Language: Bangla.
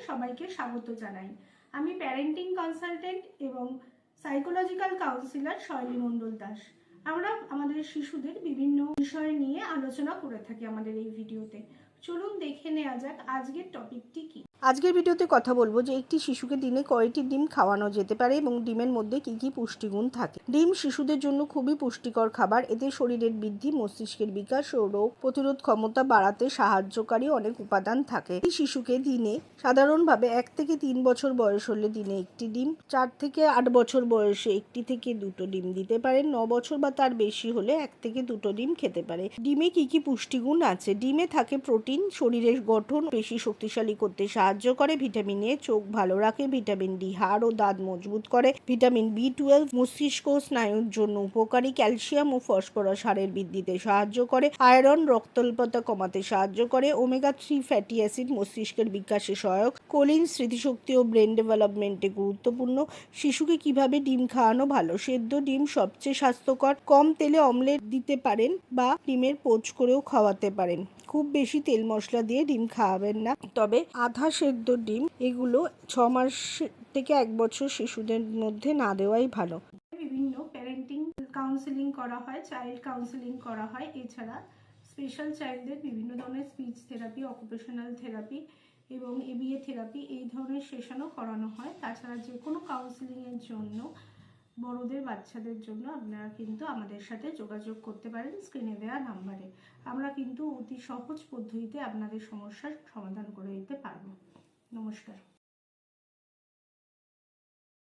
সবাইকে স্বাগত জানাই। আমি প্যারেন্টিং কনসালটেন্ট এবং সাইকোলজিক্যাল কাউন্সিলর শৈলী মণ্ডল দাস। আমরা আমাদের শিশুদের বিভিন্ন বিষয় নিয়ে আলোচনা করে থাকি আমাদের এই ভিডিওতে। চলুন দেখে নেওয়া যাক আজকের টপিকটি কি। আজকের ভিডিওতে কথা বলবো যে একটি শিশুকে দিনে কয়টি ডিম খাওয়ানো যেতে পারে এবং ডিমের মধ্যে কি কি পুষ্টিগুণ থাকে। ডিম শিশুদের জন্য খুবই পুষ্টিকর খাবার। এতে শরীরের বৃদ্ধি, মস্তিষ্কের বিকাশ ও রোগ প্রতিরোধ ক্ষমতা বাড়াতে সাহায্যকারী অনেক উপাদান থাকে। এই শিশুকে দিনে সাধারণভাবে 1 থেকে 3 বছর বয়স হলে দিনে একটি ডিম, 4 থেকে 8 বছর বয়সে 1 থেকে 2টো ডিম দিতে পারে, 9 বছর বা তার বেশি হলে 1 থেকে 2টো ডিম খেতে পারে। ডিমে কি কি পুষ্টিগুণ আছে? ডিমে থাকে প্রোটিন, শরীরের গঠন বেশি শক্তিশালী করতে সাহায্য করে। ভিটামিন এ চোখ ভালো রাখে। ভিটামিন ডি হাড় ও দাঁত মজবুত করে। ভিটামিন বি12 মস্তিষ্ক ও স্নায়ুর জন্য উপকারী। ক্যালসিয়াম ও ফসফরাস হাড়ের বৃদ্ধিতে সাহায্য করে। আয়রন রক্তাল্পতা কমাতে সাহায্য করে। ওমেগা 3 ফ্যাটি অ্যাসিড মস্তিষ্কের বিকাশে সহায়ক। কোলিন স্মৃতিশক্তি ও ব্রেন ডেভেলপমেন্টে গুরুত্বপূর্ণ। শিশুকে কিভাবে ডিম খাওয়ানো ভালো? সেদ্ধ ডিম সবচেয়ে স্বাস্থ্যকর। কম তেলে অমলেট দিতে পারেন বা ডিমের পোচ করেও খাওয়াতে পারেন। খুব বেশি তেল মশলা দিয়ে ডিম খাওয়াবেন না। তবে আধা সেদ্ধ ডিম এগুলো 6 মাস থেকে 1 বছর শিশুদের মধ্যে না দেওয়াই ভালো। বিভিন্ন প্যারেন্টিং কাউন্সিলিং করা হয়, চাইল্ড কাউন্সিলিং করা হয়। এছাড়া স্পেশাল চাইল্ডদের বিভিন্ন ধরনের স্পিচ থেরাপি, অকুপেশনাল থেরাপি এবং এবিএ থেরাপি এই ধরনের সেশনও করানো হয়। তাছাড়া যে কোনো কাউন্সিলিংয়ের জন্য বড়দের বাচ্চাদের জন্য আপনারা কিন্তু আমাদের সাথে যোগাযোগ করতে পারেন স্ক্রিনে দেওয়া নাম্বারে। আমরা কিন্তু অতি সহজ পদ্ধতিতে আপনাদের সমস্যার সমাধান করে দিতে পারবো। নমস্কার।